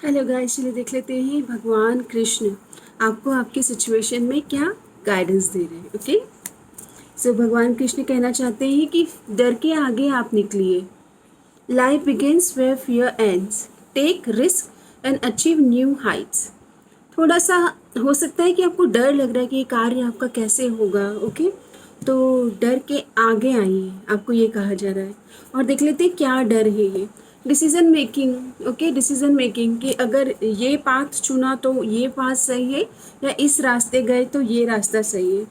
Hello guys, चलिए देख लेते हैं भगवान कृष्ण आपको आपकी सिचुएशन में क्या गाइडेंस दे रहे हैं। ओके, सो भगवान कृष्ण कहना चाहते हैं कि डर के आगे आप निकलिए। Life begins where fear ends. Take risk and achieve new heights. थोड़ा सा हो सकता है कि आपको डर लग रहा है कि ये कार्य आपका कैसे होगा। ओके, तो डर के आगे आइए, आपको ये कहा जा रहा है। और देख लेते हैं क्या डर है ये। Decision making. Okay, decision making कि अगर ये पाथ चुना तो ये पाथ सही है, या इस रास्ते गए तो ये रास्ता सही है।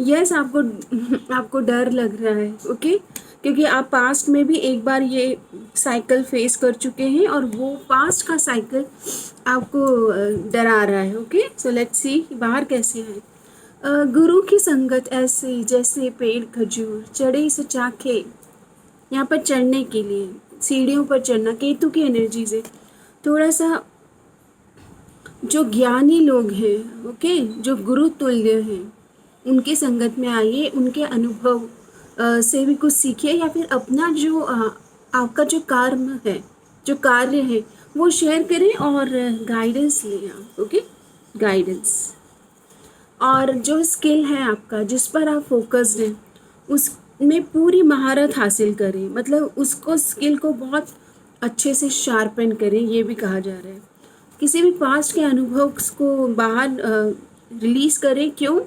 यस, आपको डर लग रहा है। ओके, क्योंकि आप पास्ट में भी एक बार ये साइकिल फेस कर चुके हैं और वो पास्ट का साइकिल आपको डरा रहा है। ओके, सो लेट्स सी बाहर कैसे है। गुरु की संगत ऐसे जैसे पेड़ खजूर चढ़े से चाखे। यहाँ पर चढ़ने के लिए सीढ़ियों पर चढ़ना, केतु की एनर्जी से थोड़ा सा जो ज्ञानी लोग हैं, ओके, जो गुरु तुल्य हैं, उनकी संगत में आइए, उनके अनुभव से भी कुछ सीखिए, या फिर अपना जो आपका जो कर्म है, जो कार्य है, वो शेयर करें और गाइडेंस लें आप। Okay, guidance. और जो स्किल है आपका, जिस पर आप फोकस्ड हैं, उसमें पूरी महारत हासिल करें, मतलब उसको स्किल को बहुत अच्छे से शार्पन करें, ये भी कहा जा रहा है। किसी भी पास्ट के अनुभव को बाहर रिलीज़ करें। क्यों?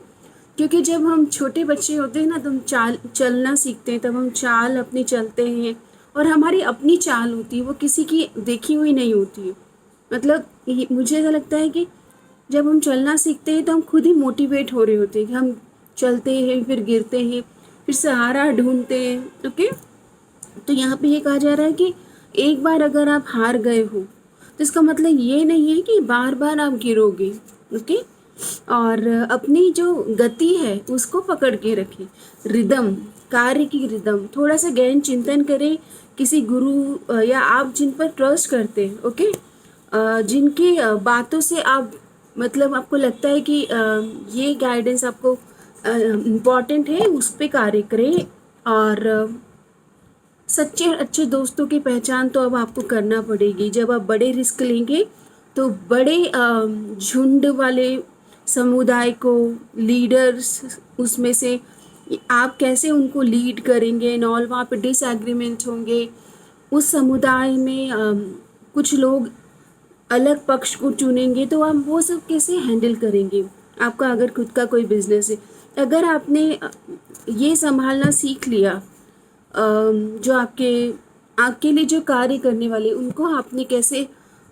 क्योंकि जब हम छोटे बच्चे होते हैं ना, तो हम चलना सीखते हैं, तब हम चाल अपनी चलते हैं, और हमारी अपनी चाल होती है, वो किसी की देखी हुई नहीं होती है। मतलब मुझे ऐसा लगता है कि जब हम चलना सीखते हैं तो हम खुद ही मोटिवेट हो रहे होते हैं कि हम चलते हैं, फिर गिरते हैं, फिर सहारा ढूंढते हैं। ओके, तो यहाँ पे ये कहा जा रहा है कि एक बार अगर आप हार गए हो तो इसका मतलब ये नहीं है कि बार बार आप गिरोगे। ओके, और अपनी जो गति है उसको पकड़ के रखें। रिदम, कार्य की रिदम, थोड़ा सा गहन चिंतन करें। किसी गुरु या आप जिन पर ट्रस्ट करते हैं, ओके, जिनकी बातों से आप, मतलब आपको लगता है कि ये गाइडेंस आपको इम्पॉर्टेंट है, उस पर कार्य करें। और सच्चे और अच्छे दोस्तों की पहचान तो अब आपको करना पड़ेगी। जब आप बड़े रिस्क लेंगे तो बड़े झुंड वाले समुदाय को, लीडर्स उसमें से आप कैसे उनको लीड करेंगे एंड ऑल, वहाँ पे डिसएग्रीमेंट होंगे। उस समुदाय में कुछ लोग अलग पक्ष को चुनेंगे, तो आप वो सब कैसे हैंडल करेंगे। आपका अगर खुद का कोई बिजनेस है, अगर आपने ये संभालना सीख लिया, जो आपके लिए जो कार्य करने वाले, उनको आपने कैसे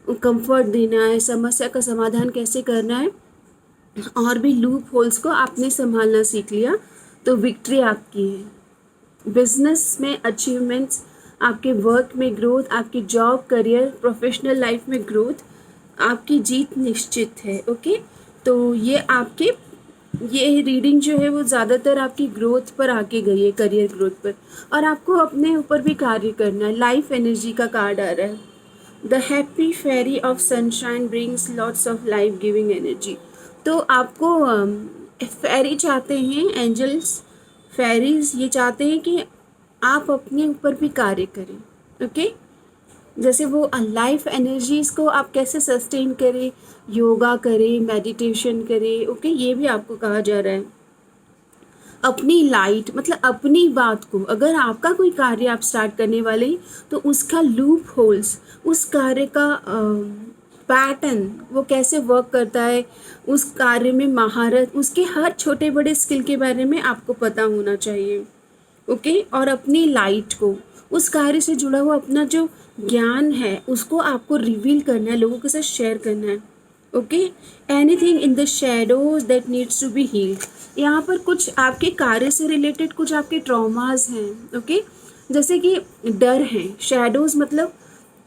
कंफर्ट देना है, समस्या का समाधान कैसे करना है, और भी लूप होल्स को आपने संभालना सीख लिया, तो विक्ट्री आपकी है। बिजनेस में अचीवमेंट्स, आपके वर्क में ग्रोथ, आपकी जॉब, करियर, प्रोफेशनल लाइफ में ग्रोथ, आपकी जीत निश्चित है। ओके, तो ये रीडिंग जो है वो ज़्यादातर आपकी ग्रोथ पर आके गई है, करियर ग्रोथ पर, और आपको अपने ऊपर भी कार्य करना है। लाइफ एनर्जी का कार्ड आ रहा है। The happy fairy of sunshine brings lots of life giving energy. तो आपको फेरी चाहते हैं, एंजल्स, फेरीज ये चाहते हैं कि आप अपने ऊपर भी कार्य करें। ओके, जैसे वो लाइफ एनर्जीज को आप कैसे सस्टेन करें, योगा करें, मेडिटेशन करें। ओके, ये भी आपको कहा जा रहा है। अपनी लाइट, मतलब अपनी बात को, अगर आपका कोई कार्य आप स्टार्ट करने वाले हैं तो उसका लूप होल्स, उस कार्य का पैटर्न, वो कैसे वर्क करता है, उस कार्य में महारत, उसके हर छोटे बड़े स्किल के बारे में आपको पता होना चाहिए। ओके, और अपनी लाइट को, उस कार्य से जुड़ा हुआ अपना जो ज्ञान है उसको आपको रिवील करना है, लोगों के साथ शेयर करना है। Okay, anything in the shadows that needs to be healed. यहाँ पर कुछ आपके कार्य से रिलेटेड कुछ आपके ट्रॉमास हैं। ओके, जैसे कि डर है, शेडोज मतलब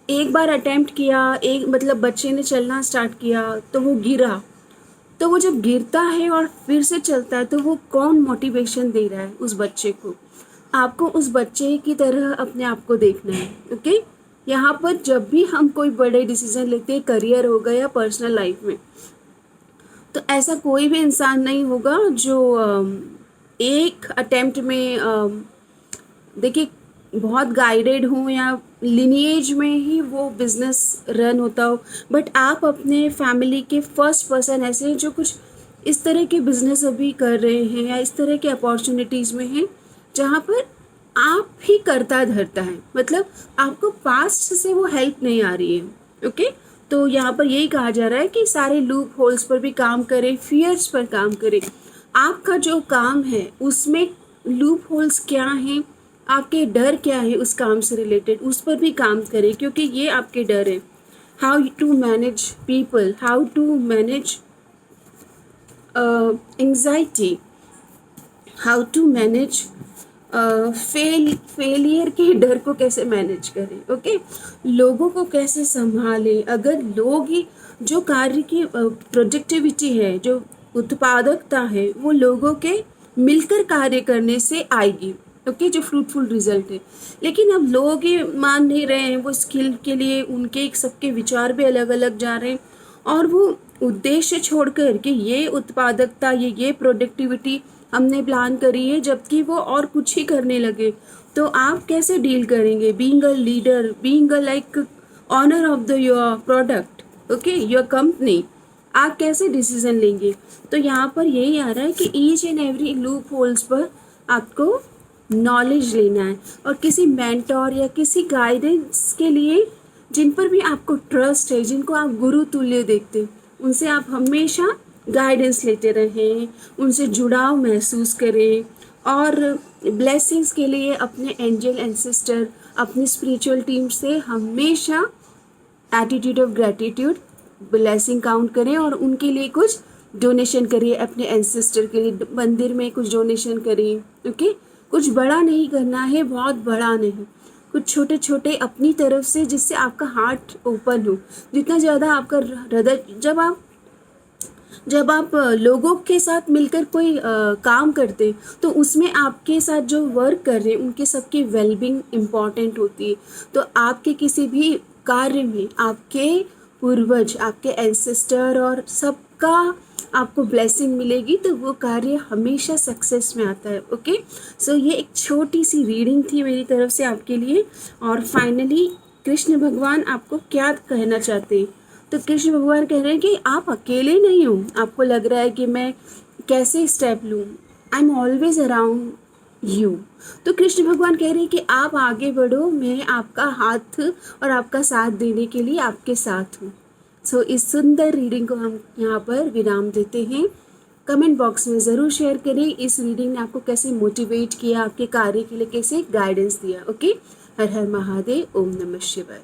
एक बार अटेम्प्ट किया, एक मतलब बच्चे ने चलना स्टार्ट किया तो वो गिरा, तो वो जब गिरता है और फिर से चलता है तो वो कौन मोटिवेशन दे रहा है उस बच्चे को। आपको उस बच्चे की तरह अपने आप को देखना है। ओके, यहाँ पर जब भी हम कोई बड़े डिसीजन लेते हैं, करियर हो गया या पर्सनल लाइफ में, तो ऐसा कोई भी इंसान नहीं होगा जो एक अटेम्प्ट में देखिए, बहुत गाइडेड हो या लिनिएज में ही वो बिजनेस रन होता हो, बट आप अपने फैमिली के फर्स्ट पर्सन ऐसे हैं जो कुछ इस तरह के बिजनेस अभी कर रहे हैं या इस तरह के अपॉर्चुनिटीज़ में हैं जहाँ पर आप ही करता धरता है, मतलब आपको पास्ट से वो हेल्प नहीं आ रही है। ओके, तो यहाँ पर यही कहा जा रहा है कि सारे लूप होल्स पर भी काम करें, फियर्स पर काम करें। आपका जो काम है उसमें लूप होल्स क्या हैं, आपके डर क्या है उस काम से रिलेटेड, उस पर भी काम करें क्योंकि ये आपके डर है। How to manage people, how to manage anxiety, how to manage failure के डर को कैसे मैनेज करें। ओके, लोगों को कैसे संभालें। अगर लोग ही जो कार्य की प्रोडक्टिविटी है, जो उत्पादकता है, वो लोगों के मिलकर कार्य करने से आएगी। ओके, जो फ्रूटफुल रिजल्ट है। लेकिन अब लोग ये मान नहीं रहे हैं, वो स्किल के लिए उनके सबके विचार भी अलग अलग जा रहे हैं और वो उद्देश्य छोड़कर कि ये उत्पादकता ये प्रोडक्टिविटी हमने प्लान करी है, जबकि वो और कुछ ही करने लगे। तो आप कैसे डील करेंगे being a leader, being a like owner of the your product, okay, your company, आप कैसे डिसीजन लेंगे। तो यहाँ पर यही आ रहा है कि each and every loop holes पर आपको नॉलेज लेना है और किसी मेंटोर या किसी गाइडेंस के लिए जिन पर भी आपको ट्रस्ट है, जिनको आप गुरु तुल्य देखते हैं, उनसे आप हमेशा गाइडेंस लेते रहें, उनसे जुड़ाव महसूस करें और ब्लेसिंग्स के लिए अपने एंजल एंसेस्टर, अपनी स्पिरिचुअल टीम से हमेशा attitude of gratitude blessing count करें और उनके लिए कुछ डोनेशन करिए, अपने एंसेस्टर के लिए मंदिर में कुछ डोनेशन करिए। ओके, कुछ बड़ा नहीं करना है, बहुत बड़ा नहीं, कुछ छोटे छोटे अपनी तरफ से, जिससे आपका हार्ट ओपन हो। जितना ज़्यादा आपका हृदय, जब आप लोगों के साथ मिलकर कोई काम करते तो उसमें आपके साथ जो वर्क कर रहे हैं उनके सबकी वेलबींग इम्पॉर्टेंट होती है। तो आपके किसी भी कार्य में आपके पूर्वज, आपके एंसेस्टर और सबका आपको ब्लेसिंग मिलेगी, तो वो कार्य हमेशा सक्सेस में आता है। ओके, सो ये एक छोटी सी रीडिंग थी मेरी तरफ से आपके लिए। और फाइनली कृष्ण भगवान आपको क्या कहना चाहते हैं, तो कृष्ण भगवान कह रहे हैं कि आप अकेले नहीं हो। आपको लग रहा है कि मैं कैसे स्टेप लूँ, I am always around you. तो कृष्ण भगवान कह रहे हैं कि आप आगे बढ़ो, मैं आपका हाथ और आपका साथ देने के लिए आपके साथ हूँ। सो इस सुंदर रीडिंग को हम यहाँ पर विराम देते हैं। कमेंट बॉक्स में ज़रूर शेयर करें इस रीडिंग ने आपको कैसे मोटिवेट किया, आपके कार्य के लिए कैसे गाइडेंस दिया। ओके, हर हर महादेव, ओम नमः शिवाय।